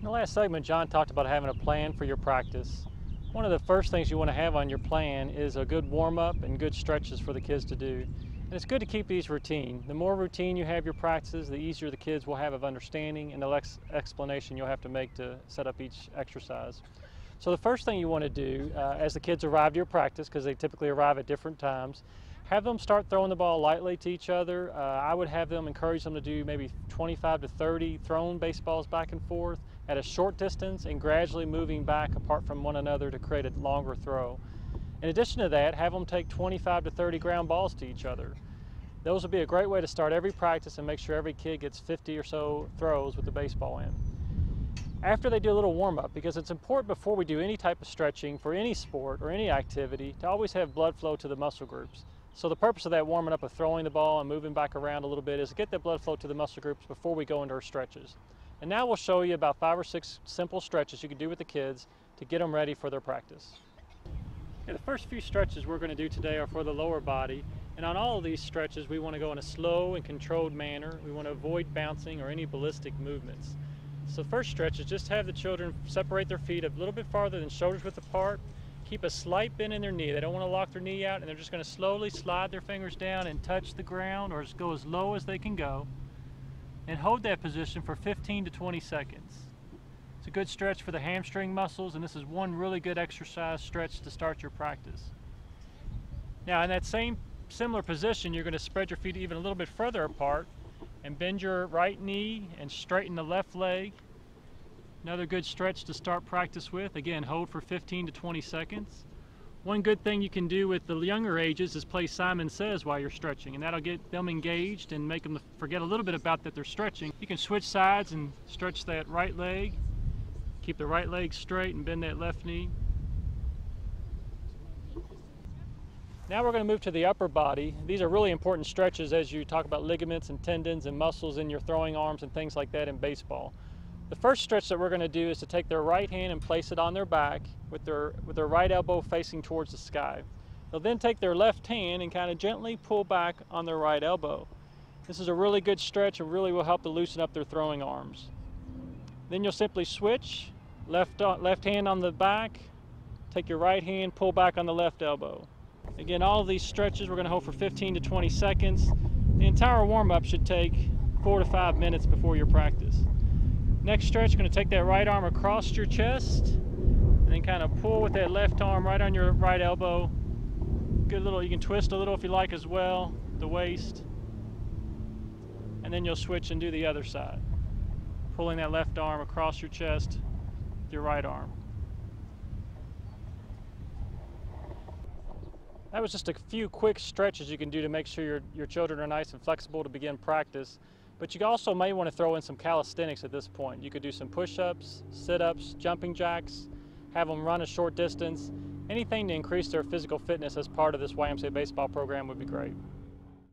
In the last segment, John talked about having a plan for your practice. One of the first things you want to have on your plan is a good warm-up and good stretches for the kids to do. And it's good to keep these routine. The more routine you have your practices, the easier the kids will have of understanding and the less explanation you'll have to make to set up each exercise. So the first thing you want to do as the kids arrive to your practice, because they typically arrive at different times, have them start throwing the ball lightly to each other. I would have them encourage them to do maybe 25 to 30 thrown baseballs back and forth at a short distance and gradually moving back apart from one another to create a longer throw. In addition to that, have them take 25 to 30 ground balls to each other. Those will be a great way to start every practice and make sure every kid gets 50 or so throws with the baseball in. After they do a little warm-up, because it's important before we do any type of stretching for any sport or any activity to always have blood flow to the muscle groups. So the purpose of that warming up of throwing the ball and moving back around a little bit is to get that blood flow to the muscle groups before we go into our stretches. And now we'll show you about 5 or 6 simple stretches you can do with the kids to get them ready for their practice. Okay, the first few stretches we're going to do today are for the lower body, and on all of these stretches we want to go in a slow and controlled manner. We want to avoid bouncing or any ballistic movements. So the first stretch is just have the children separate their feet a little bit farther than shoulders width apart. Keep a slight bend in their knee. They don't want to lock their knee out, and they're just going to slowly slide their fingers down and touch the ground or just go as low as they can go. And hold that position for 15 to 20 seconds. It's a good stretch for the hamstring muscles, and this is one really good exercise stretch to start your practice. Now in that same similar position, you're going to spread your feet even a little bit further apart and bend your right knee and straighten the left leg. Another good stretch to start practice with. Again, hold for 15 to 20 seconds. One good thing you can do with the younger ages is play Simon Says while you're stretching, and that'll get them engaged and make them forget a little bit about that they're stretching. You can switch sides and stretch that right leg. Keep the right leg straight and bend that left knee. Now we're going to move to the upper body. These are really important stretches as you talk about ligaments and tendons and muscles in your throwing arms and things like that in baseball. The first stretch that we're going to do is to take their right hand and place it on their back with their right elbow facing towards the sky. They'll then take their left hand and kind of gently pull back on their right elbow. This is a really good stretch and really will help to loosen up their throwing arms. Then you'll simply switch, left hand on the back, take your right hand, pull back on the left elbow. Again, all of these stretches we're going to hold for 15 to 20 seconds. The entire warm-up should take 4 to 5 minutes before your practice. Next stretch, you're going to take that right arm across your chest and then kind of pull with that left arm right on your right elbow. Good little, you can twist a little if you like as well, the waist. And then you'll switch and do the other side. Pulling that left arm across your chest with your right arm. That was just a few quick stretches you can do to make sure your children are nice and flexible to begin practice. But you also may want to throw in some calisthenics at this point. You could do some push-ups, sit-ups, jumping jacks, have them run a short distance. Anything to increase their physical fitness as part of this YMCA baseball program would be great.